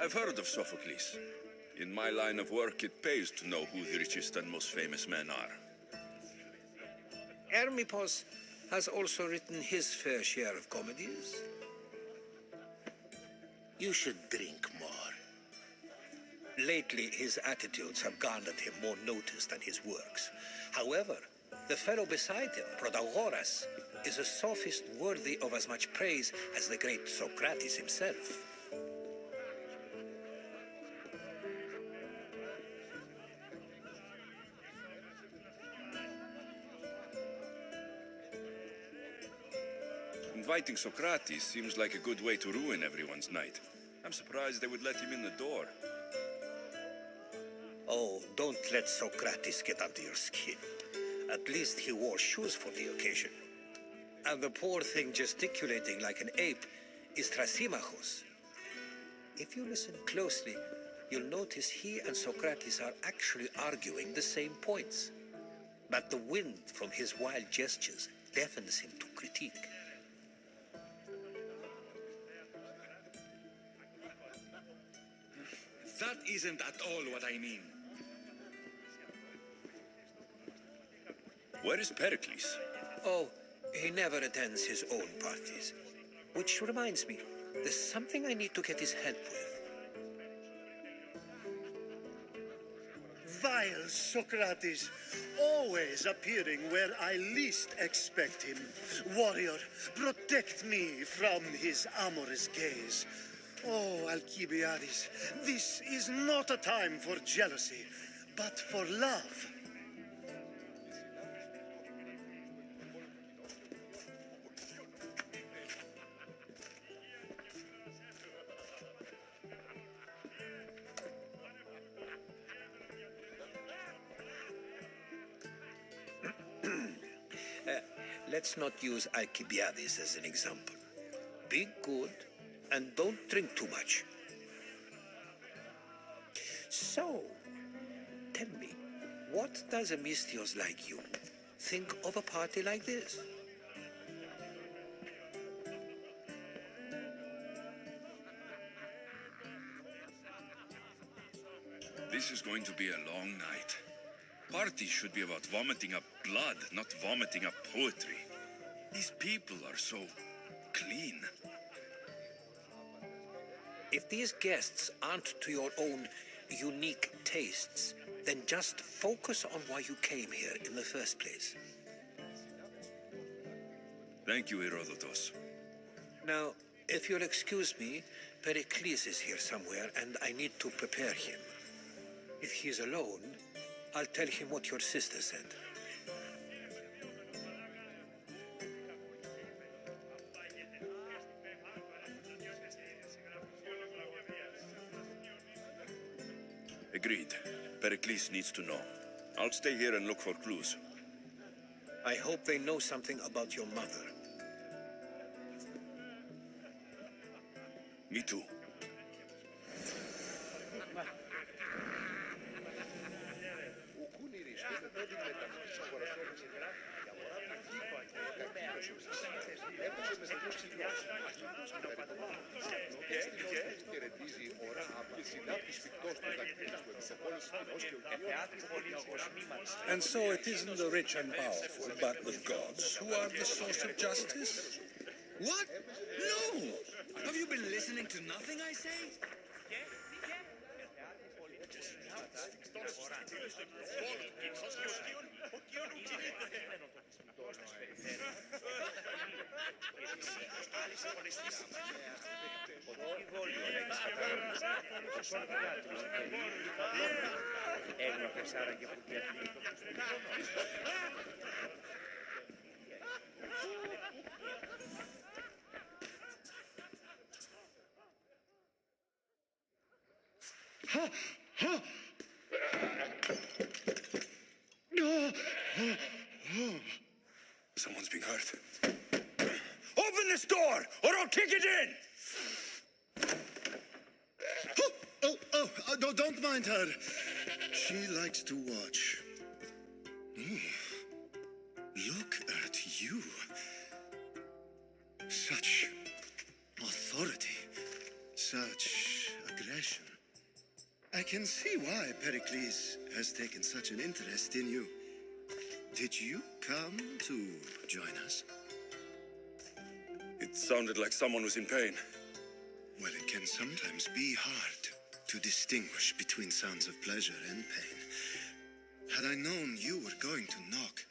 I've heard of Sophocles. In my line of work, it pays to know who the richest and most famous men are. Hermippos has also written his fair share of comedies. You should drink more. Lately, his attitudes have garnered him more notice than his works. However, the fellow beside him, Protagoras, is a sophist worthy of as much praise as the great Socrates himself. Inviting Socrates seems like a good way to ruin everyone's night. I'm surprised they would let him in the door. Oh, don't let Socrates get under your skin. At least he wore shoes for the occasion. And the poor thing gesticulating like an ape is Thrasymachos. If you listen closely, you'll notice he and Socrates are actually arguing the same points. But the wind from his wild gestures deafens him to critique. That isn't at all what I mean. Where is Pericles? Oh, he never attends his own parties. Which reminds me, there's something I need to get his help with. Vile Socrates, always appearing where I least expect him. Warrior, protect me from his amorous gaze. Oh, Alcibiades, this is not a time for jealousy, but for love. Let's not use Alcibiades as an example. Be good and don't drink too much. So, tell me, what does a Mystios like you think of a party like this? This is going to be a long night. Parties should be about vomiting up blood, not vomiting up poetry. These people are so clean. If these guests aren't to your own unique tastes, then just focus on why you came here in the first place. Thank you, Herodotus. Now, if you'll excuse me, Pericles is here somewhere and I need to prepare him. If he's alone, I'll tell him what your sister said. Agreed. Pericles needs to know. I'll stay here and look for clues. I hope they know something about your mother. Me too. And so it isn't the rich and powerful, but the gods who are the source of justice? What? No! Have you been listening to nothing I say? Someone's being hurt. Open this door, or I'll kick it in! Don't mind her. She likes to watch. Look at you. Such authority, such aggression. can see why Pericles has taken such an interest in you. Did you come to join us? It sounded like someone was in pain. Well, it can sometimes be hard to distinguish between sounds of pleasure and pain. Had I known you were going to knock,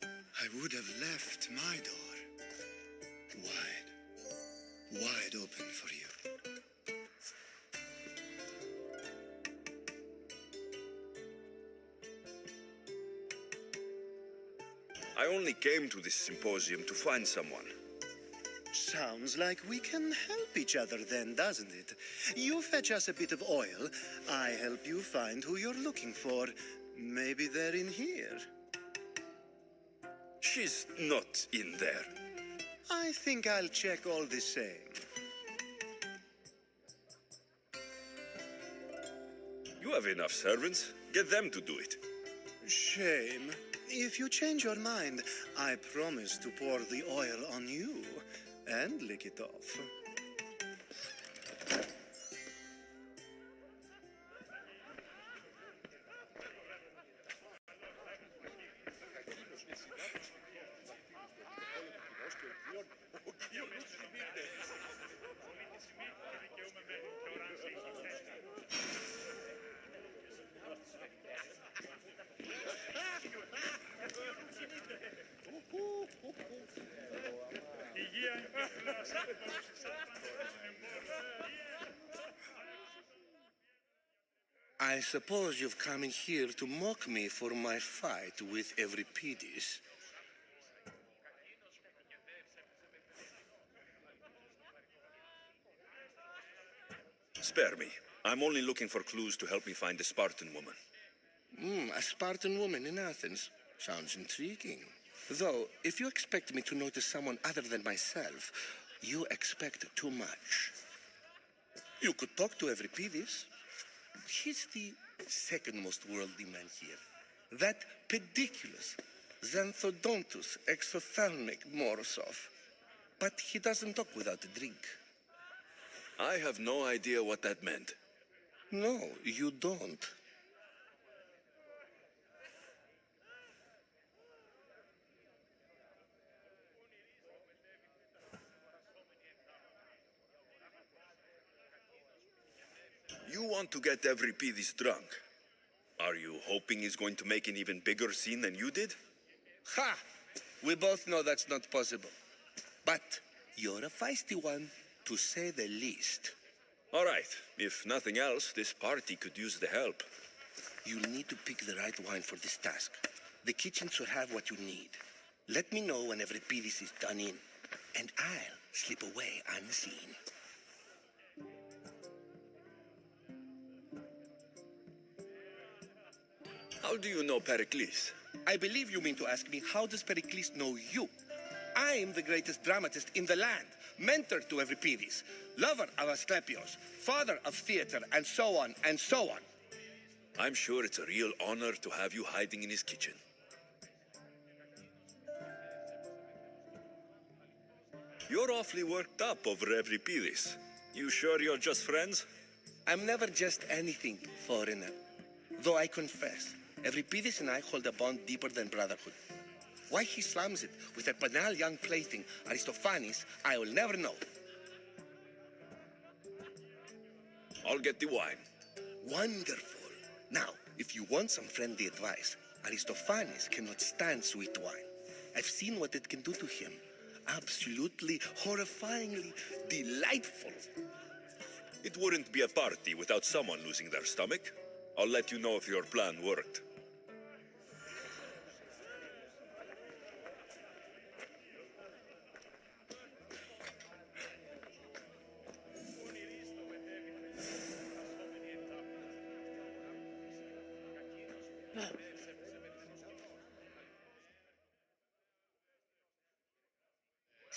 I would have left my door wide open for you. I only came to this symposium to find someone. Sounds like we can help each other then, doesn't it? You fetch us a bit of oil, I help you find who you're looking for. Maybe they're in here. She's not in there. I think I'll check all the same. You have enough servants. Get them to do it. Shame. If you change your mind, I promise to pour the oil on you and lick it off. I suppose you've come in here to mock me for my fight with Euripides. Spare me. I'm only looking for clues to help me find the Spartan woman. A Spartan woman in Athens. Sounds intriguing. Though, if you expect me to notice someone other than myself, you expect too much. You could talk to Euripides. He's the second most worldly man here. That pediculous, xanthodontus, exophthalmic Morosov. But he doesn't talk without a drink. I have no idea what that meant. No, you don't. You want to get Euripides drunk. Are you hoping he's going to make an even bigger scene than you did? Ha! We both know that's not possible. But you're a feisty one, to say the least. All right. If nothing else, this party could use the help. You'll need to pick the right wine for this task. The kitchen should have what you need. Let me know when Euripides is done in, and I'll slip away unseen. How do you know Pericles? I believe you mean to ask me, how does Pericles know you? I'm the greatest dramatist in the land, mentor to Euripides, lover of Asclepios, father of theater, and so on, and so on. I'm sure it's a real honor to have you hiding in his kitchen. You're awfully worked up over Euripides. You sure you're just friends? I'm never just anything, foreigner. Though I confess, Euripides and I hold a bond deeper than brotherhood. Why he slams it with a banal young plaything, Aristophanes, I will never know. I'll get the wine. Wonderful. Now, if you want some friendly advice, Aristophanes cannot stand sweet wine. I've seen what it can do to him. Absolutely, horrifyingly delightful. It wouldn't be a party without someone losing their stomach. I'll let you know if your plan worked.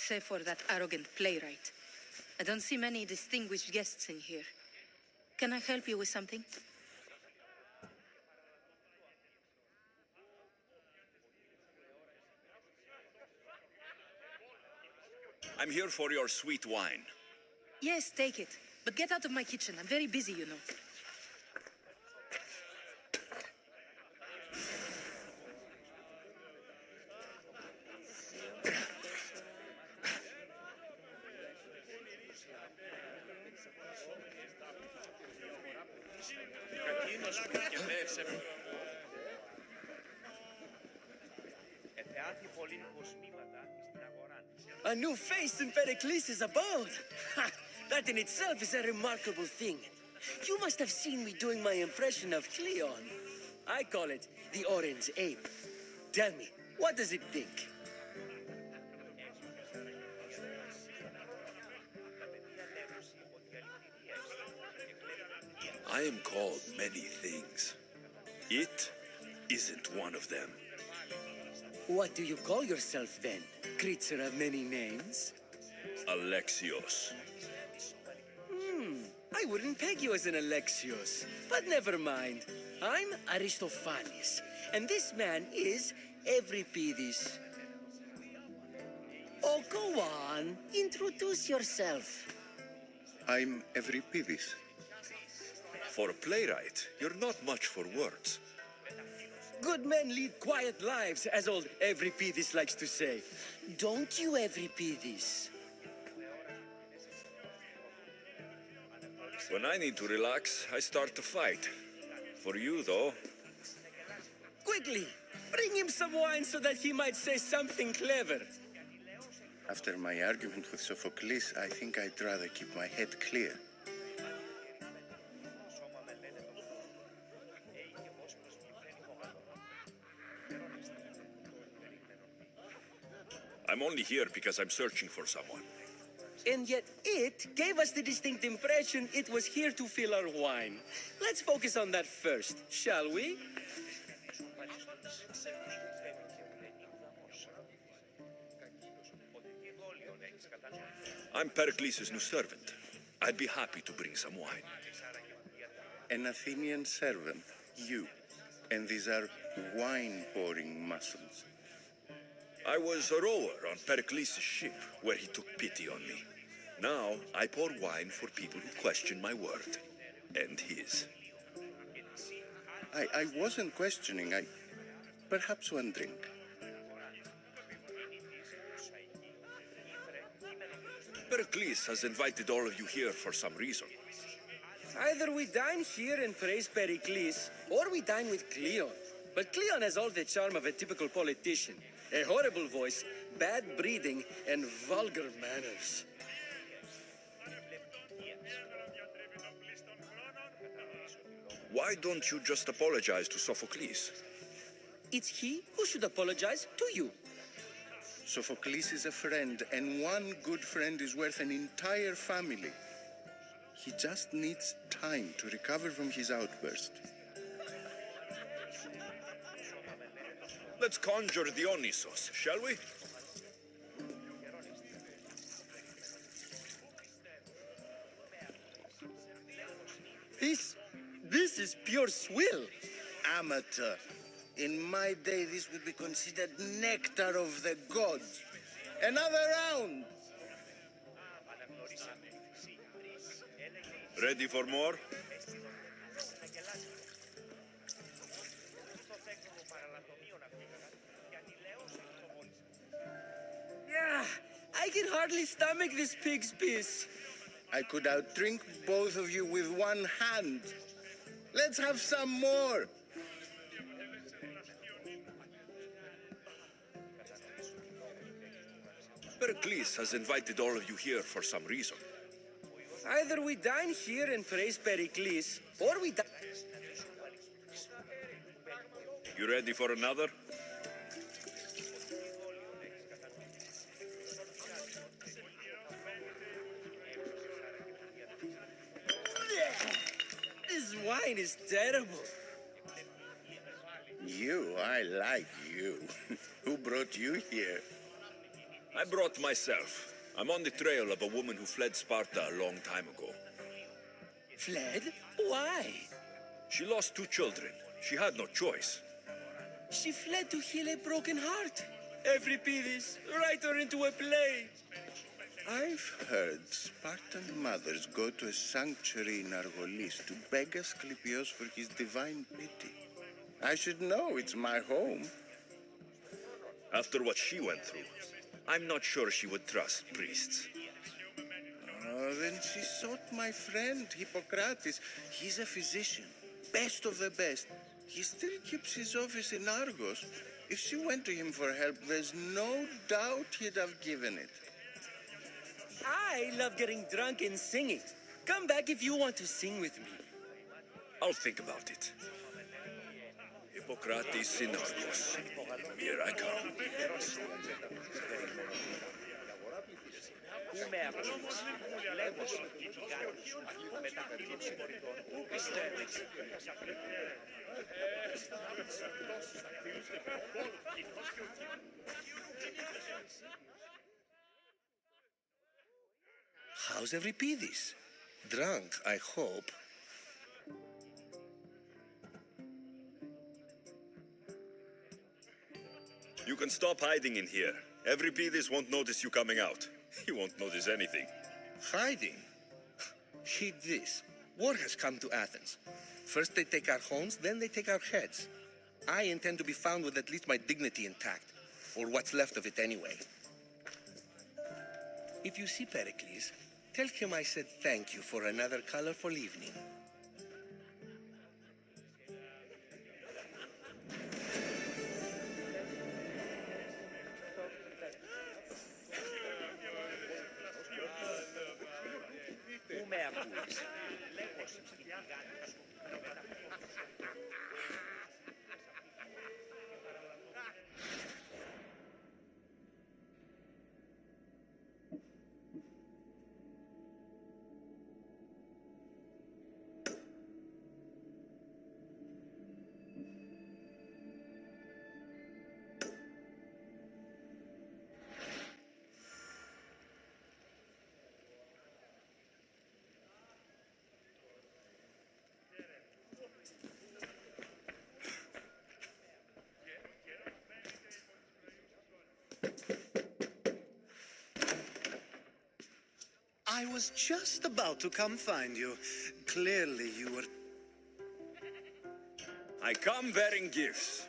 Save for that arrogant playwright. I don't see many distinguished guests in here. Can I help you with something? I'm here for your sweet wine. Yes, take it. But get out of my kitchen. I'm very busy, you know. A new face in Pericles' abode. Ha! That in itself is a remarkable thing. You must have seen me doing my impression of Cleon. I call it the Orange Ape. Tell me, what does it think? I am called many things. It isn't one of them. What do you call yourself then? Creature of many names? Alexios. I wouldn't peg you as an Alexios, but never mind. I'm Aristophanes, and this man is Euripides. Oh, go on. Introduce yourself. I'm Euripides. For a playwright, you're not much for words. Good men lead quiet lives, as old Euripides likes to say. Don't you, Euripides? When I need to relax, I start to fight. For you, though, Quickly, bring him some wine so that he might say something clever. After my argument with Sophocles, I think I'd rather keep my head clear. I'm only here because I'm searching for someone. And yet it gave us the distinct impression it was here to fill our wine. Let's focus on that first, shall we? I'm Pericles' new servant. I'd be happy to bring some wine. An Athenian servant, you. And these are wine-pouring muscles. I was a rower on Pericles' ship, where he took pity on me. Now, I pour wine for people who question my word. And his. I wasn't questioning. Perhaps one drink. Pericles has invited all of you here for some reason. Either we dine here and praise Pericles, or we dine with Cleon. But Cleon has all the charm of a typical politician. A horrible voice, bad breeding, and vulgar manners. Why don't you just apologize to Sophocles? It's he who should apologize to you. Sophocles is a friend, and one good friend is worth an entire family. He just needs time to recover from his outburst. Let's conjure Dionysos, shall we? This is pure swill. Amateur. In my day, this would be considered nectar of the gods. Another round! Ready for more? Yeah, I can hardly stomach this pig's piss. I could outdrink both of you with one hand. Let's have some more. Pericles has invited all of you here for some reason. Either we dine here and praise Pericles, or we dine... You ready for another? This wine is terrible. I like you. Who brought you here? I brought myself. I'm on the trail of a woman who fled Sparta a long time ago. Fled? Why? She lost 2 children. She had no choice. She fled to heal a broken heart. Euripides, write her into a play. I've heard Spartan mothers go to a sanctuary in Argolis to beg Asclepios for his divine pity. I should know, it's my home. After what she went through, I'm not sure she would trust priests. Oh, then she sought my friend, Hippocrates. He's a physician, best of the best. He still keeps his office in Argos. If she went to him for help, there's no doubt he'd have given it. I love getting drunk and singing. Come back if you want to sing with me. I'll think about it. Hippocrates Synarchos. Here I come. How's Euripides? Drunk, I hope. You can stop hiding in here. Euripides won't notice you coming out. He won't notice anything. Hiding? Heed this. War has come to Athens. First they take our homes, then they take our heads. I intend to be found with at least my dignity intact. Or what's left of it anyway. If you see Pericles, tell him I said thank you for another colorful evening. I was just about to come find you. Clearly you were... I come bearing gifts.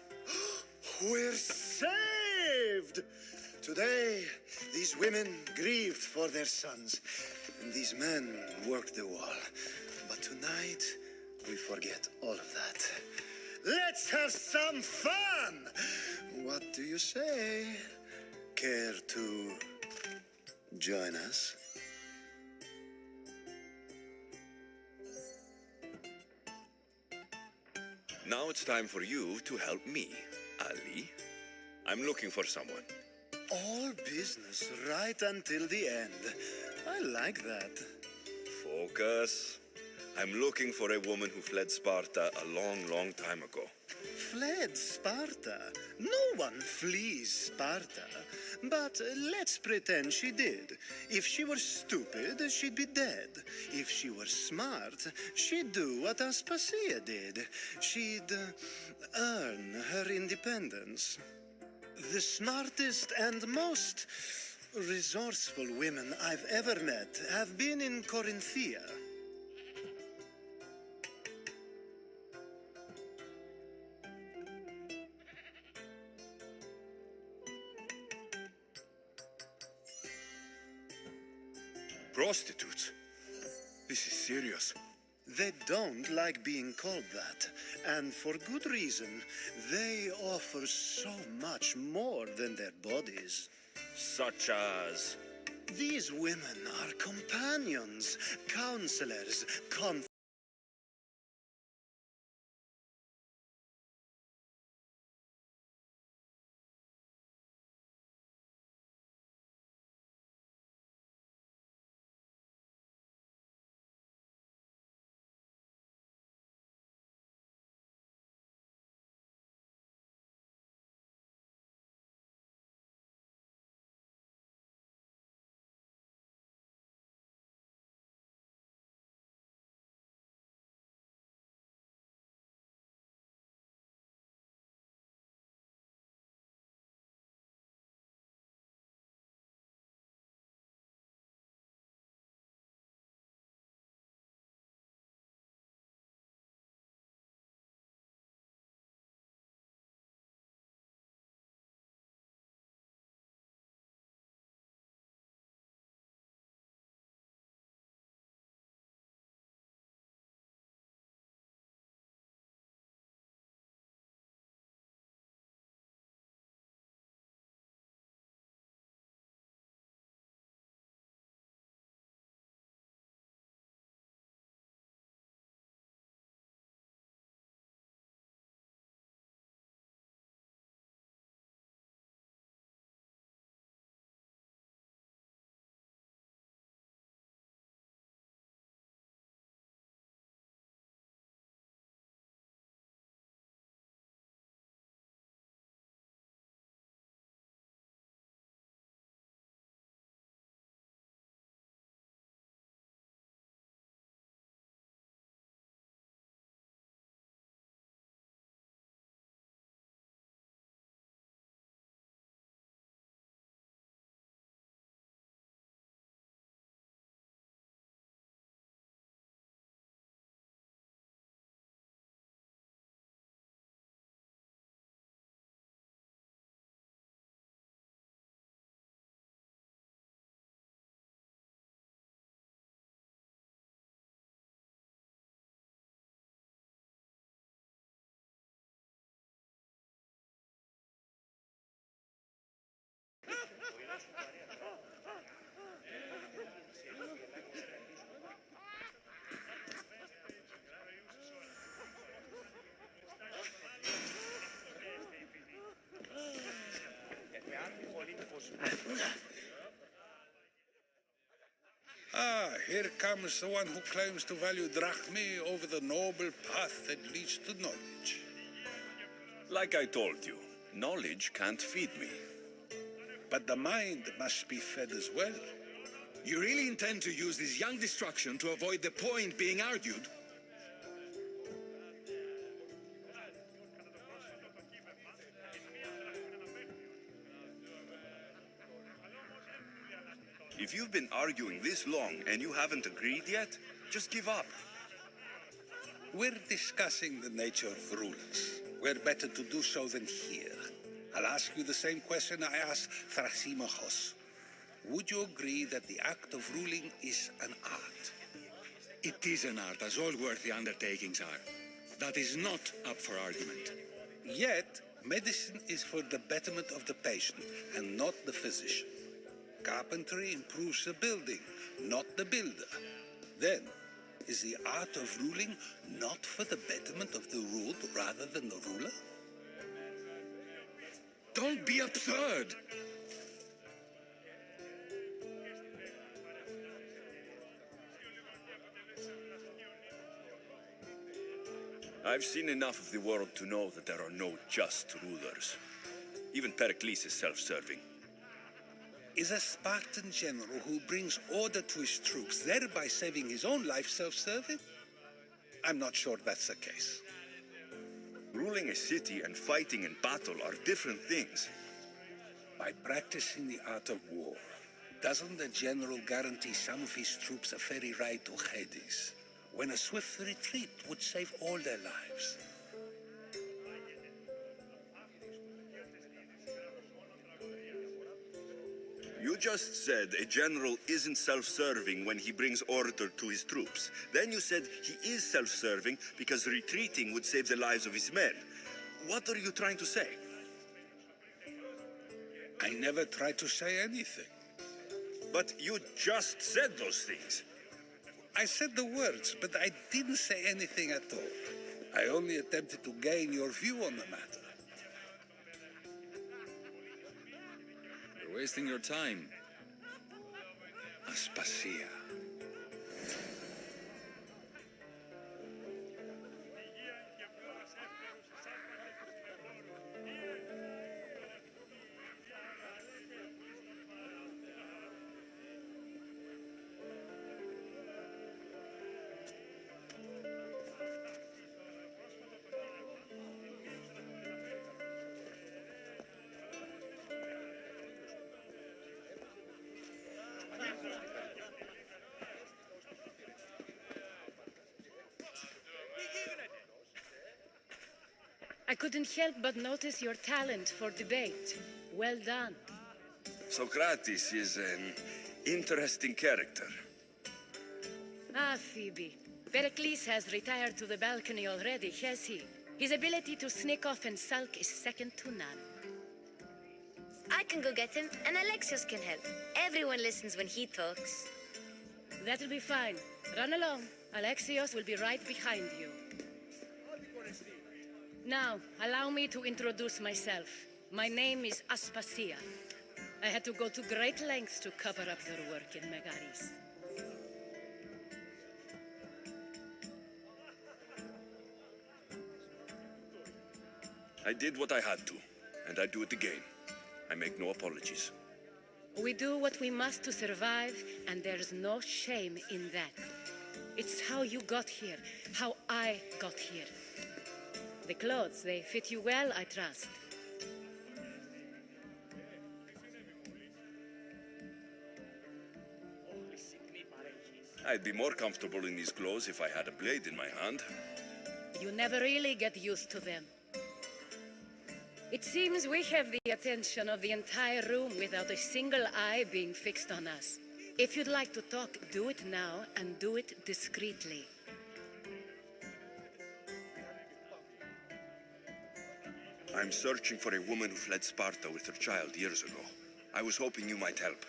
We're saved! Today, these women grieved for their sons, and these men worked the wall. But tonight, we forget all of that. Let's have some fun! What do you say? Care to join us? Now it's time for you to help me, Ali. I'm looking for someone. All business right until the end. I like that. Focus. I'm looking for a woman who fled Sparta a long, long time ago. Fled Sparta? No one flees Sparta. But let's pretend she did. If she were stupid, she'd be dead. If she were smart, she'd do what Aspasia did. She'd earn her independence. The smartest and most resourceful women I've ever met have been in Corinthia. Prostitutes? This is serious. They don't like being called that, and for good reason. They offer so much more than their bodies. Such as... These women are companions, counselors, Ah, here comes the one who claims to value drachmae over the noble path that leads to knowledge. Like I told you, knowledge can't feed me. But the mind must be fed as well. You really intend to use this young destruction to avoid the point being argued? If you've been arguing this long and you haven't agreed yet, just give up. We're discussing the nature of rulers. We're better to do so than here. I'll ask you the same question I asked Thrasymachos. Would you agree that the act of ruling is an art? It is an art, as all worthy undertakings are. That is not up for argument. Yet, medicine is for the betterment of the patient and not the physician. Carpentry improves the building, not the builder. Then, is the art of ruling not for the betterment of the ruled rather than the ruler? Don't be absurd! I've seen enough of the world to know that there are no just rulers. Even Pericles is self-serving. Is a Spartan general who brings order to his troops, thereby saving his own life, self-serving? I'm not sure that's the case. Ruling a city and fighting in battle are different things. By practicing the art of war, doesn't the general guarantee some of his troops a ferry ride to Hades, when a swift retreat would save all their lives? You just said a general isn't self-serving when he brings order to his troops. Then you said he is self-serving because retreating would save the lives of his men. What are you trying to say? I never tried to say anything. But you just said those things. I said the words, but I didn't say anything at all. I only attempted to gain your view on the matter. You're wasting your time. Aspasia. I couldn't help but notice your talent for debate. Well done. Socrates is an interesting character. Ah, Phoebe. Pericles has retired to the balcony already, has he? His ability to sneak off and sulk is second to none. I can go get him, and Alexios can help. Everyone listens when he talks. That'll be fine. Run along. Alexios will be right behind you. Now, allow me to introduce myself. My name is Aspasia. I had to go to great lengths to cover up your work in Megaris. I did what I had to, and I do it again. I make no apologies. We do what we must to survive, and there's no shame in that. It's how you got here, how I got here. The clothes, they fit you well, I trust. I'd be more comfortable in these clothes if I had a blade in my hand. You never really get used to them. It seems we have the attention of the entire room without a single eye being fixed on us. If you'd like to talk, do it now, and do it discreetly. I'm searching for a woman who fled Sparta with her child years ago. I was hoping you might help.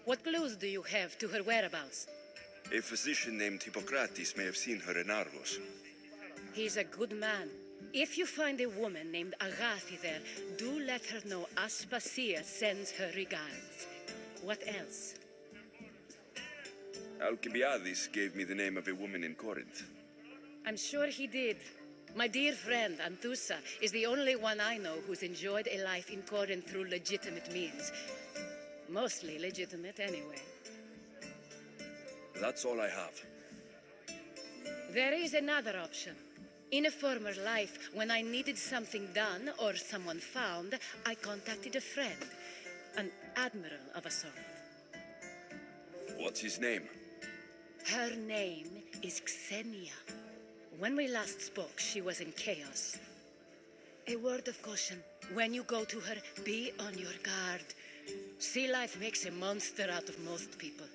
What clues do you have to her whereabouts? A physician named Hippocrates may have seen her in Argos. He's a good man. If you find a woman named Agathi there, do let her know Aspasia sends her regards. What else? Alcibiades gave me the name of a woman in Corinth. I'm sure he did. My dear friend, Anthusa, is the only one I know who's enjoyed a life in Corinth through legitimate means. Mostly legitimate, anyway. That's all I have. There is another option. In a former life, when I needed something done or someone found, I contacted a friend. An admiral of a sort. What's his name? Her name is Xenia. When we last spoke, she was in chaos. A word of caution. When you go to her, be on your guard. Sea life makes a monster out of most people.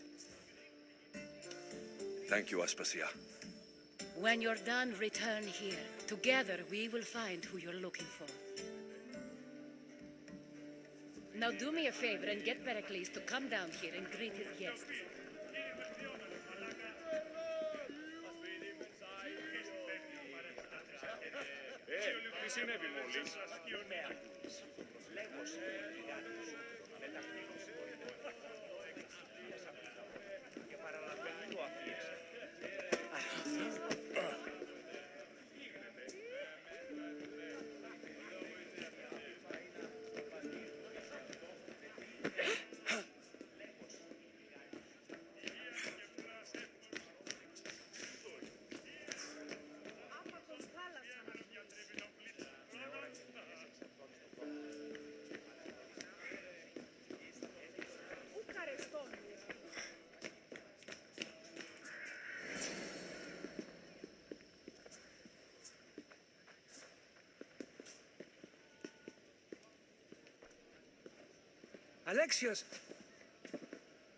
Thank you, Aspasia. When you're done, return here. Together, we will find who you're looking for. Now do me a favor and get Pericles to come down here and greet his guests. Τι συνέβη μόλις? Alexios!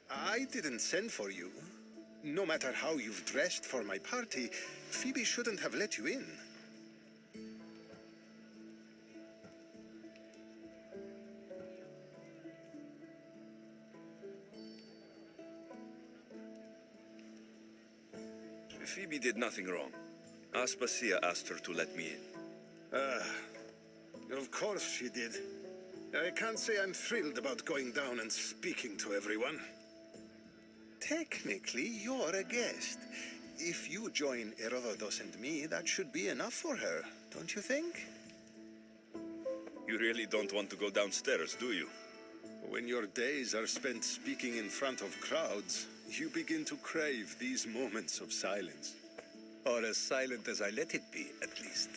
I didn't send for you. No matter how you've dressed for my party, Phoebe shouldn't have let you in. Phoebe did nothing wrong. Aspasia asked her to let me in. Of course she did. I can't say I'm thrilled about going down and speaking to everyone. Technically, you're a guest. If you join Herodotus and me, that should be enough for her, don't you think? You really don't want to go downstairs, do you? When your days are spent speaking in front of crowds, you begin to crave these moments of silence. Or as silent as I let it be, at least.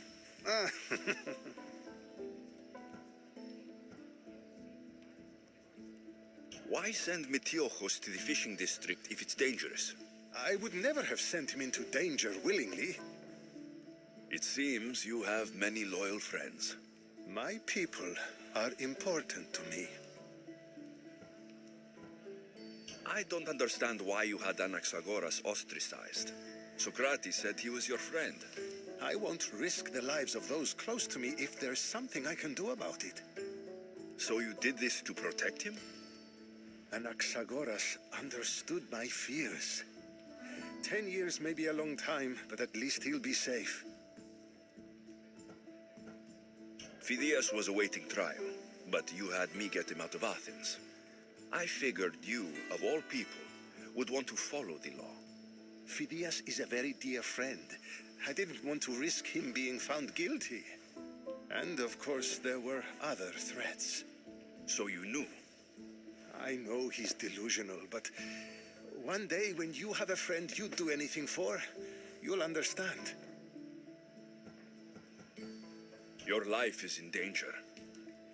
Why send Metiochos to the fishing district if it's dangerous? I would never have sent him into danger willingly. It seems you have many loyal friends. My people are important to me. I don't understand why you had Anaxagoras ostracized. Socrates said he was your friend. I won't risk the lives of those close to me if there's something I can do about it. So you did this to protect him? Anaxagoras understood my fears. 10 years may be a long time, but at least he'll be safe. Phidias was awaiting trial, but you had me get him out of Athens. I figured you, of all people, would want to follow the law. Phidias is a very dear friend. I didn't want to risk him being found guilty. And of course, there were other threats. So you knew? I know he's delusional, but one day when you have a friend you'd do anything for, you'll understand. Your life is in danger.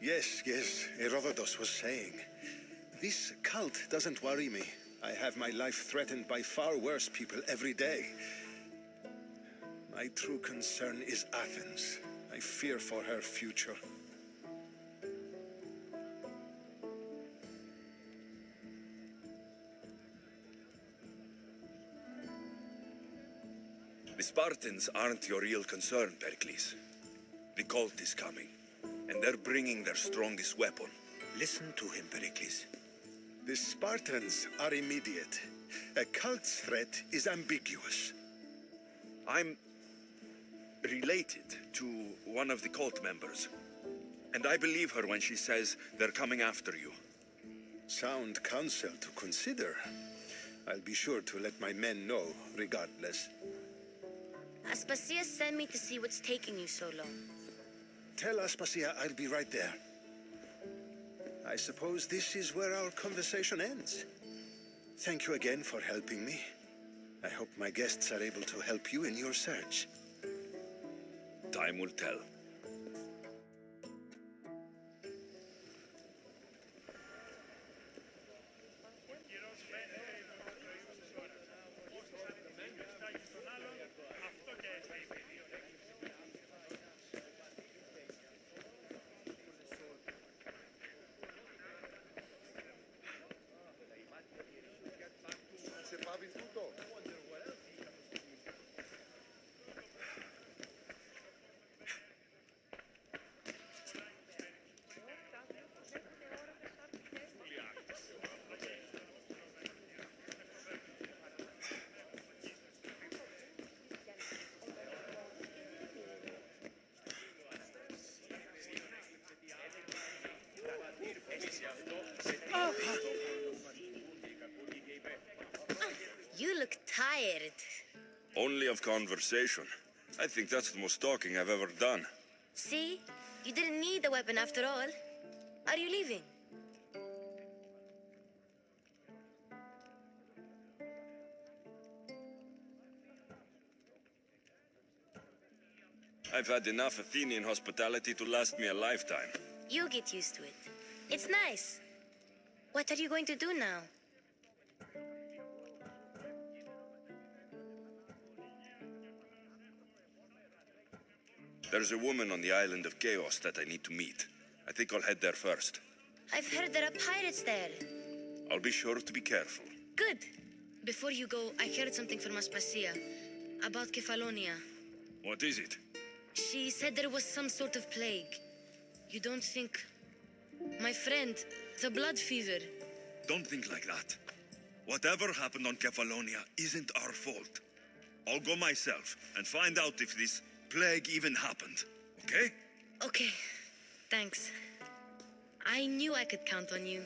Yes, Herodotus was saying. This cult doesn't worry me. I have my life threatened by far worse people every day. My true concern is Athens. I fear for her future. The Spartans aren't your real concern, Pericles. The cult is coming, and they're bringing their strongest weapon. Listen to him, Pericles. The Spartans are immediate. A cult's threat is ambiguous. related to one of the cult members. And I believe her when she says they're coming after you. Sound counsel to consider. I'll be sure to let my men know, regardless. Aspasia sent me to see what's taking you so long. Tell Aspasia I'll be right there. I suppose this is where our conversation ends. Thank you again for helping me. I hope my guests are able to help you in your search. Time will tell. You look tired. Only of conversation. I think that's the most talking I've ever done. See? You didn't need the weapon after all. Are you leaving? I've had enough Athenian hospitality to last me a lifetime. You get used to it. It's nice. What are you going to do now? There's a woman on the island of Chaos that I need to meet. I think I'll head there first. I've heard there are pirates there. I'll be sure to be careful. Good. Before you go, I heard something from Aspasia about Kefalonia. What is it? She said there was some sort of plague. You don't think... My friend, the blood fever. Don't think like that. Whatever happened on Kefalonia isn't our fault. I'll go myself and find out if this plague even happened, okay? Okay, thanks. I knew I could count on you.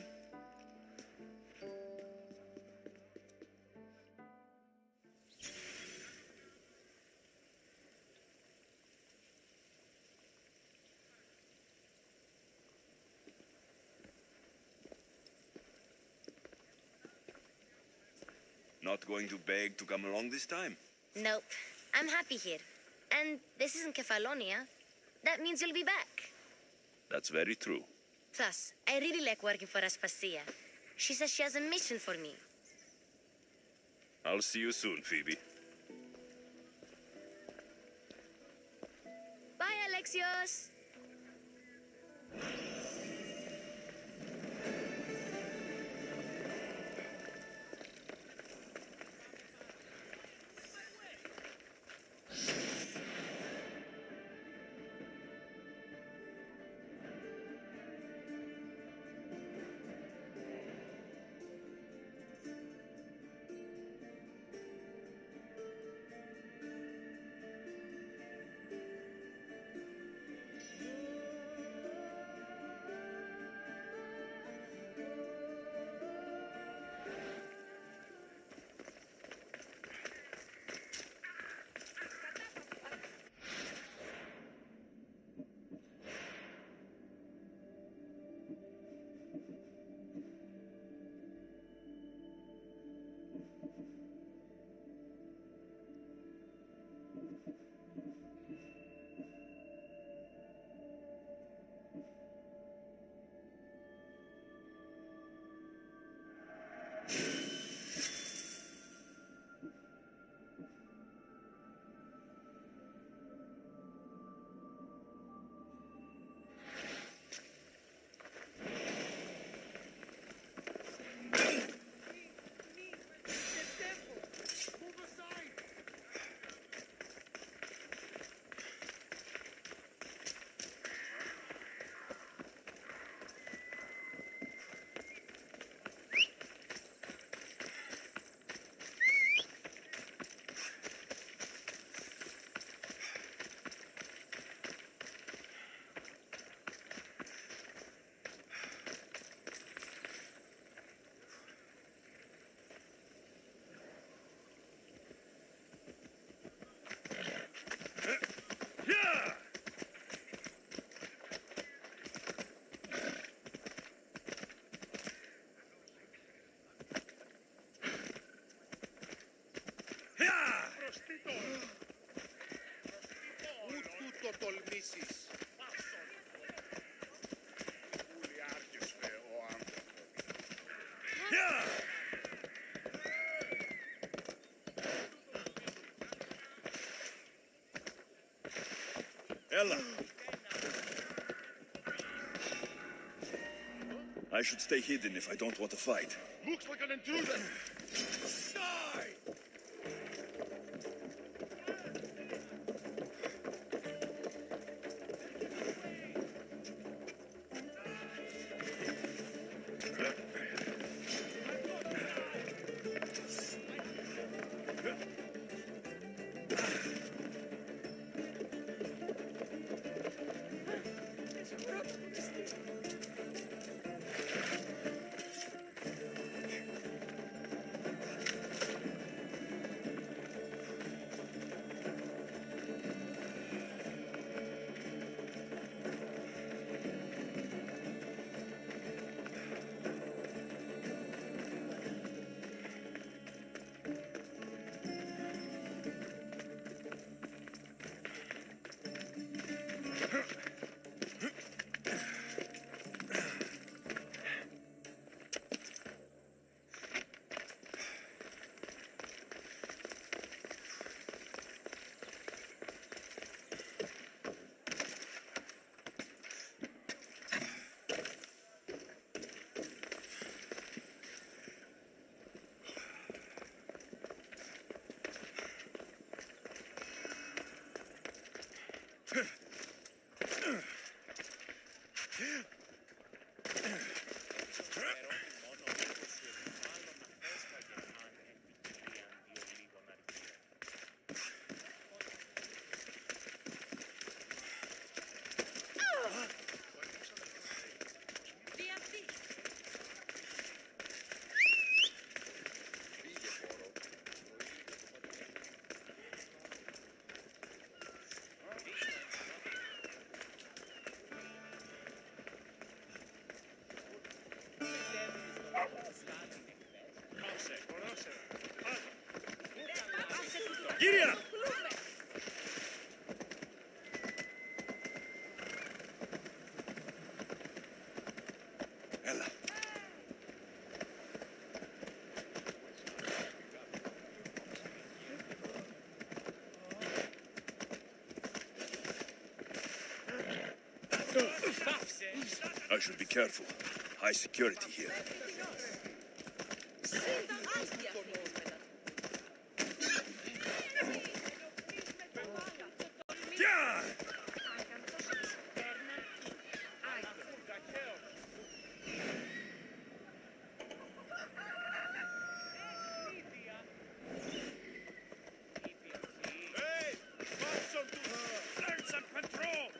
Not going to beg to come along this time? Nope, I'm happy here. And this isn't Kefalonia. That means you'll be back. That's very true. Plus, I really like working for Aspasia. She says she has a mission for me. I'll see you soon, Phoebe. Bye, Alexios! Ulysses. Ella! I should stay hidden if I don't want to fight. Looks like an intruder. Giria! Ella. I should be careful. High security here. Yeah! Hey! Learn some control!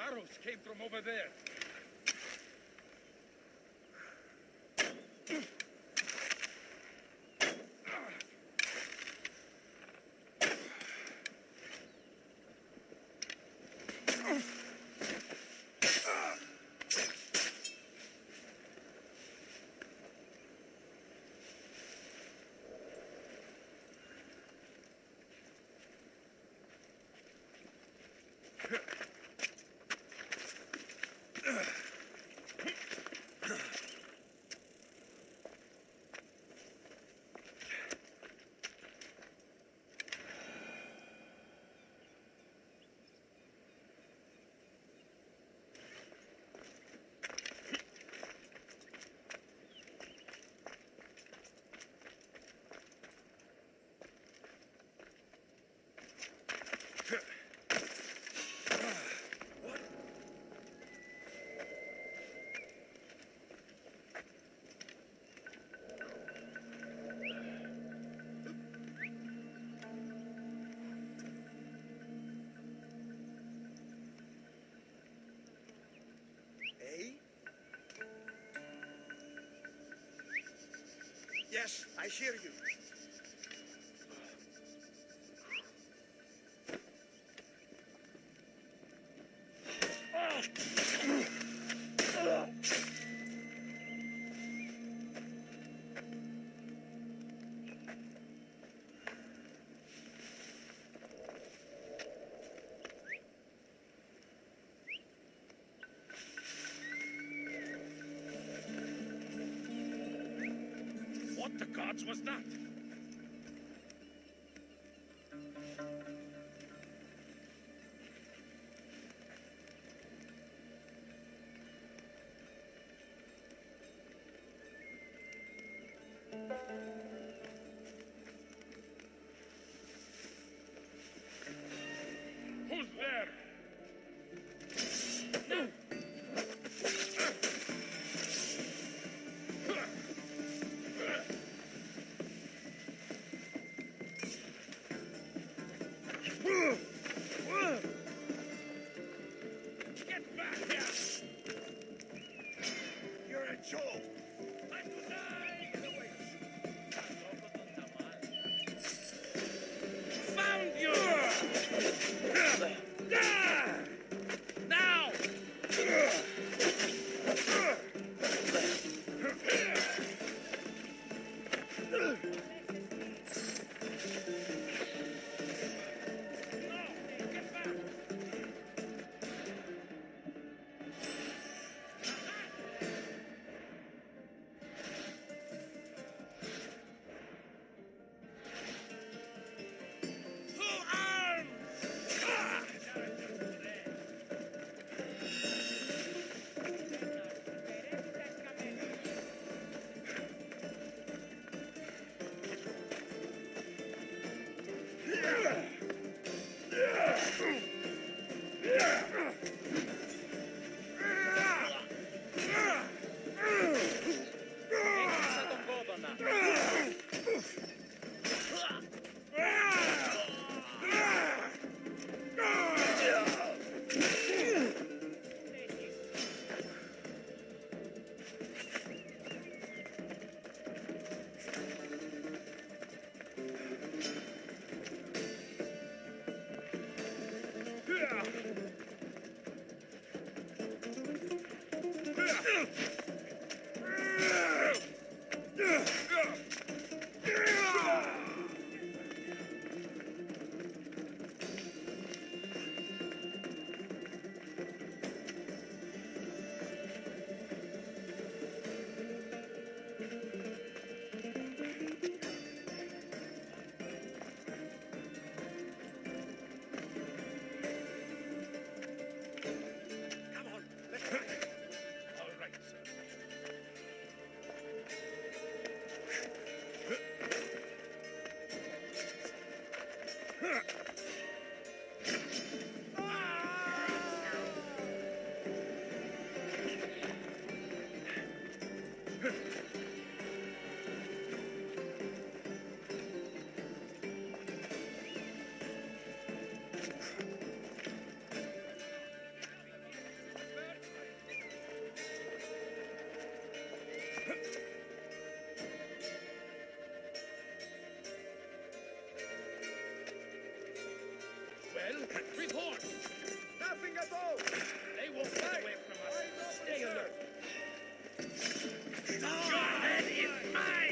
Arrows came from over there. Yes, I hear you. What the gods was that? Who's there? Get back here! You're a joke! Time to die! Found you! Now! All right, sir. Well, report. Nothing at all. They won't get away from us. Stay alert. Your head is mine!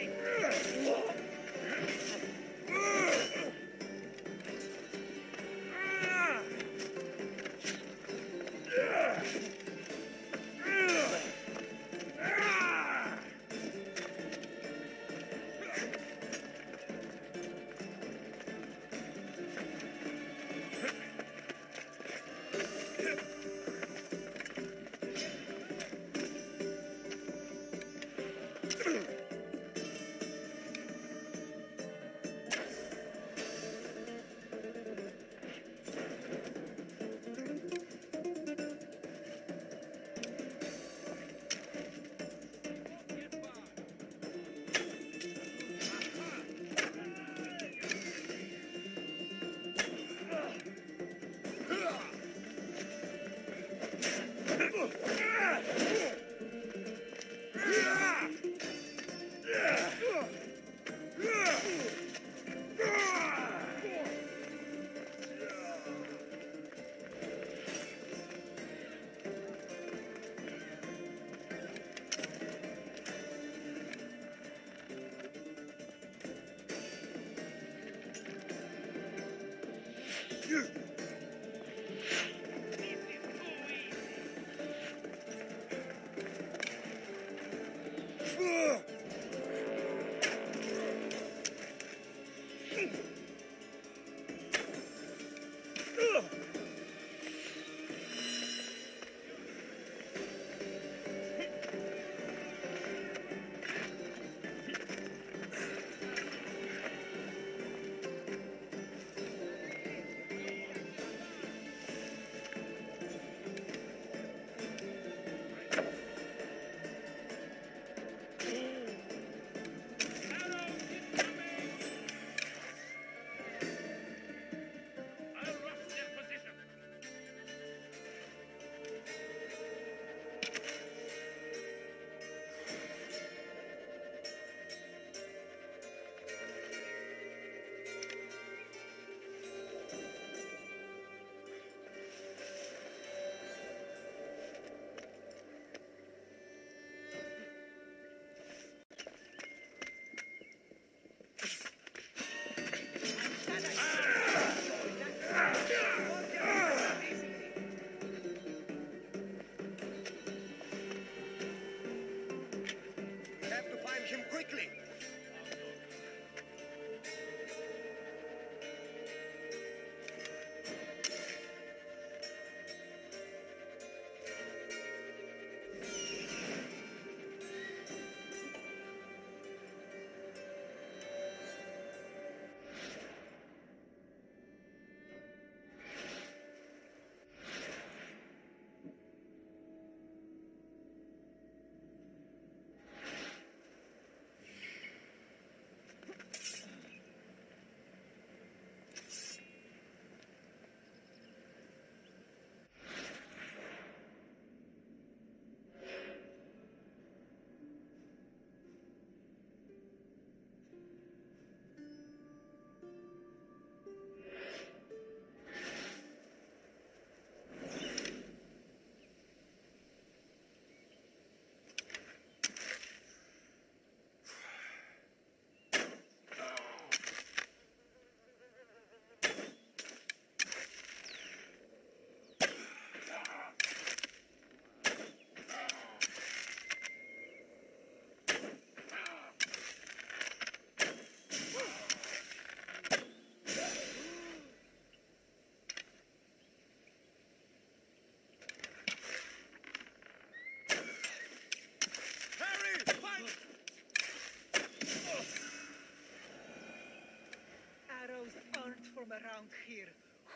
around here.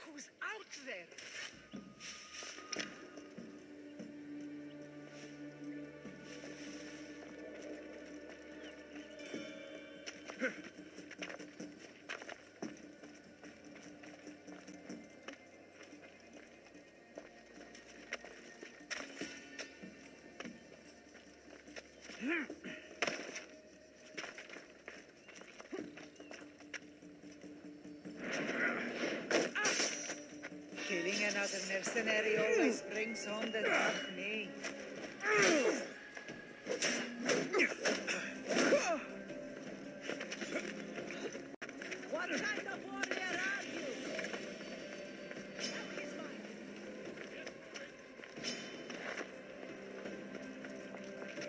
Who's out there? Mercenary always brings on the dark knee. What kind of warrior are you?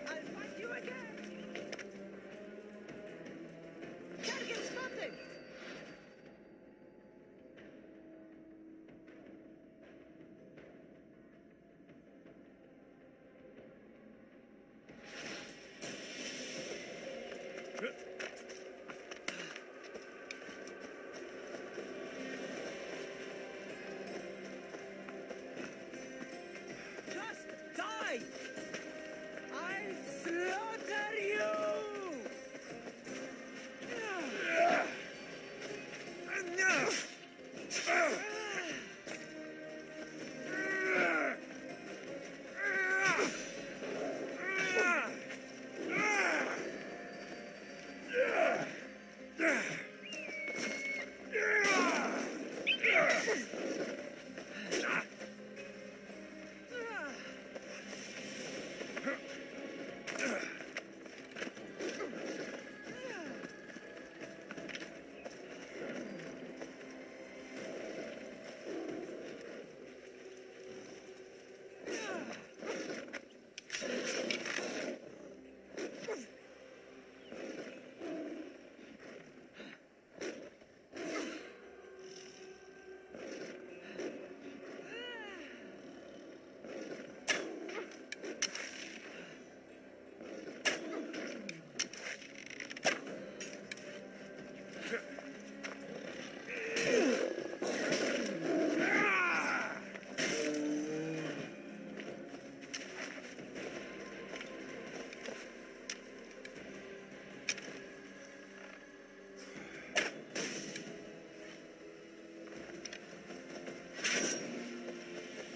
I'll find you again. Target spotted. Just die! I'll slaughter you!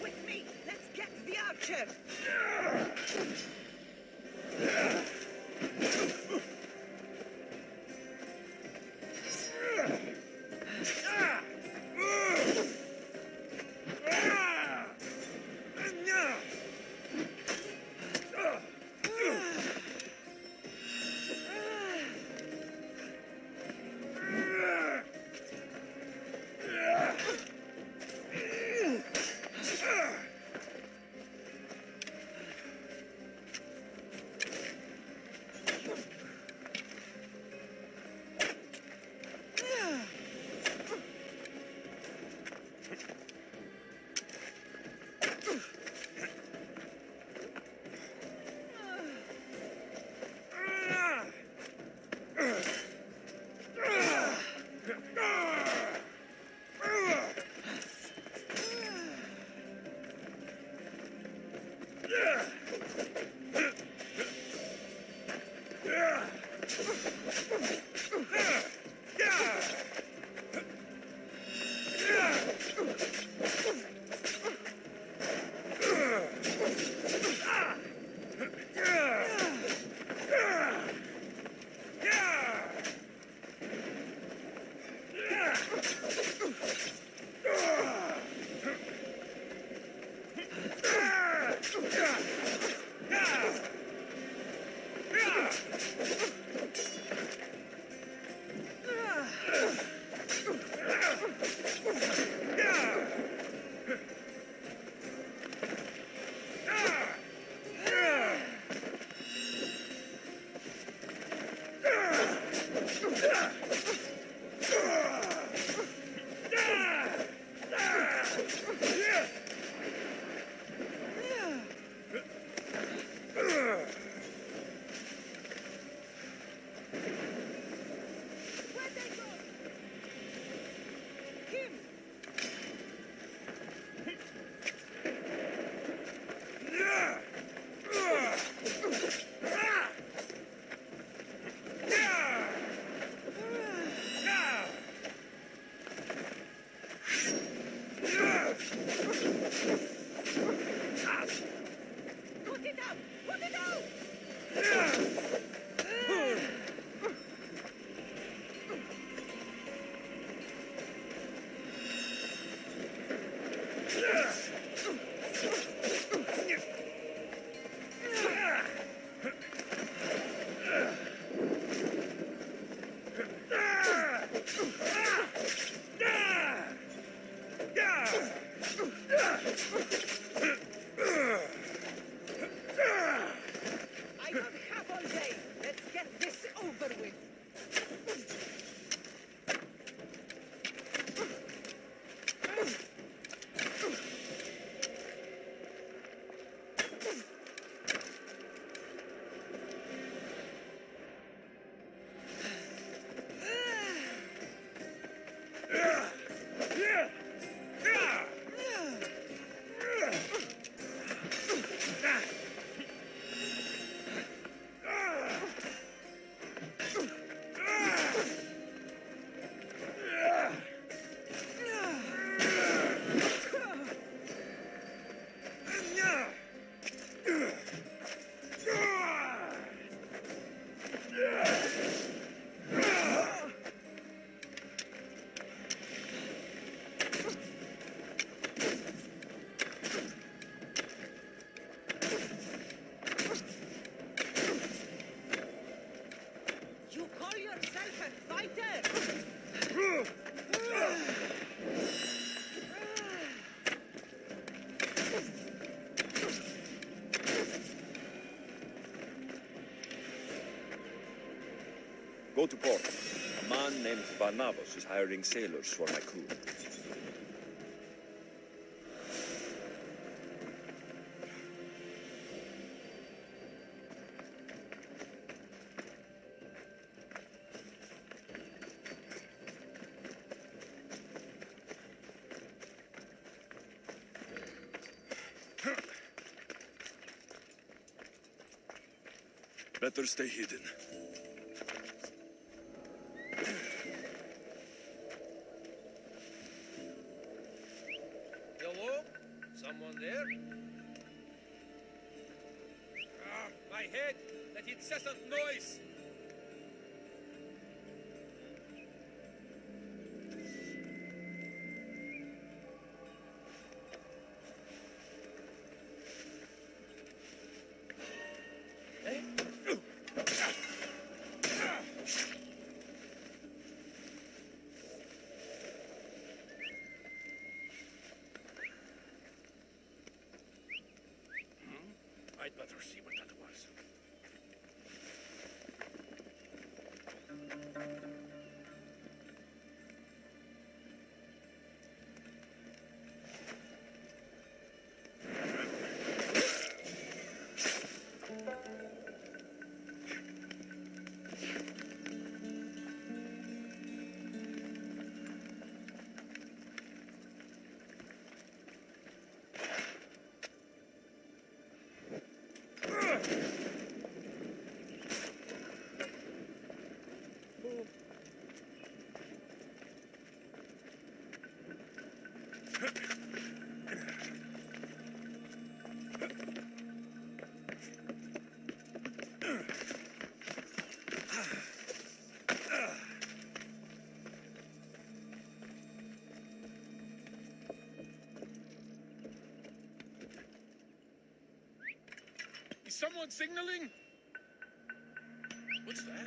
With me, let's get the archer. Go to port. A man named Barnabas is hiring sailors for my crew. Better stay hidden. Hello? Someone there? Ah, my head! That incessant noise! I'd better see what that was. Is someone signaling? What's that?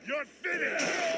You're finished!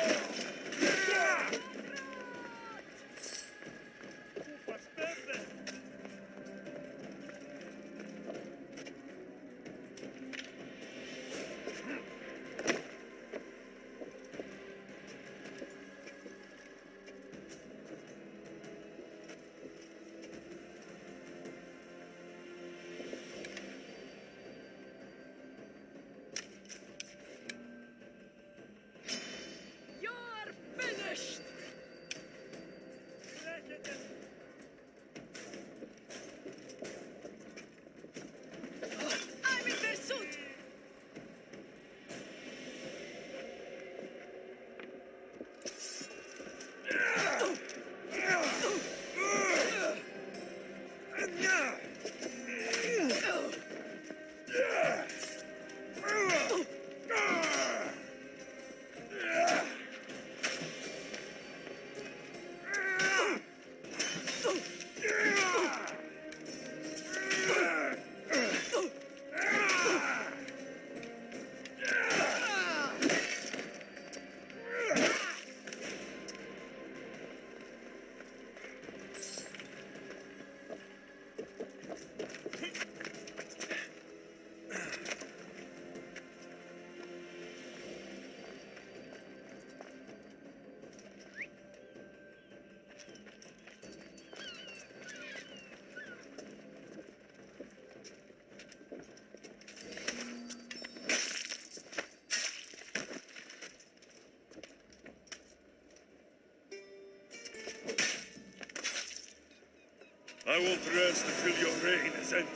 I won't rest until your reign is ended.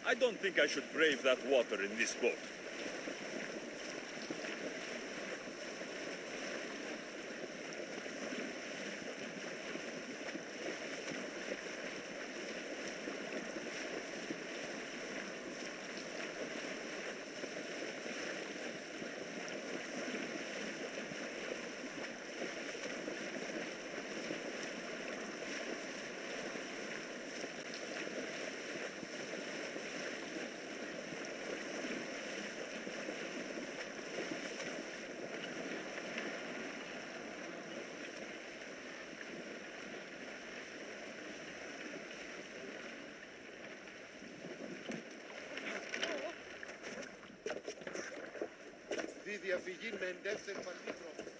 I don't think I should brave that water in this boat. Τη διαφυγή με εντεύθεν παλίτρο.